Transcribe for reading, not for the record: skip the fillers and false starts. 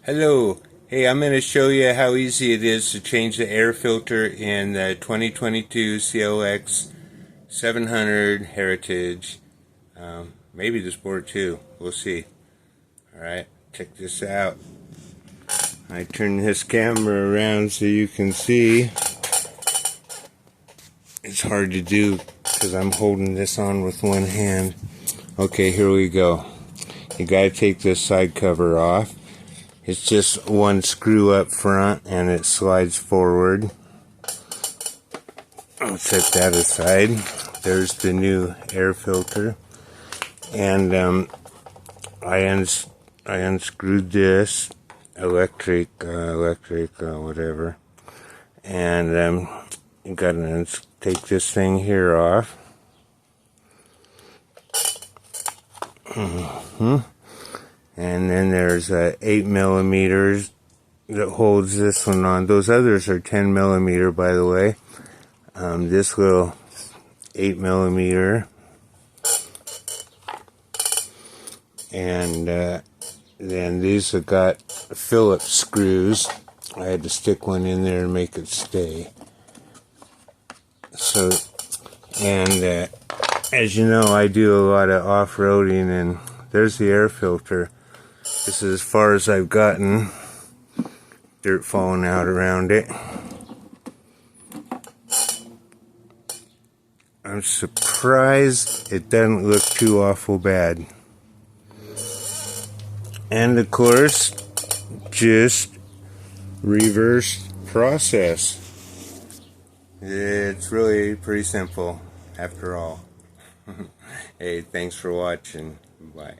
Hello. Hey, I'm going to show you how easy it is to change the air filter in the 2022 CLX 700 Heritage. Maybe the Sport too. We'll see. Alright, check this out. I turn this camera around so you can see. It's hard to do because I'm holding this on with one hand. Okay, here we go. You gotta take this side cover off. It's just one screw up front and it slides forward. I'll set that aside. There's the new air filter. And I unscrewed this electric whatever. And you gotta take this thing here off. And then there's 8 millimeters that holds this one on. Those others are 10 millimeter, by the way. This little 8 millimeter. And then these have got Phillips screws. I had to stick one in there to make it stay. So, and as you know, I do a lot of off-roading, and there's the air filter. This is as far as I've gotten. Dirt falling out around it. I'm surprised it doesn't look too awful bad. And of course, just reverse process. It's really pretty simple after all. Hey, thanks for watching. Bye.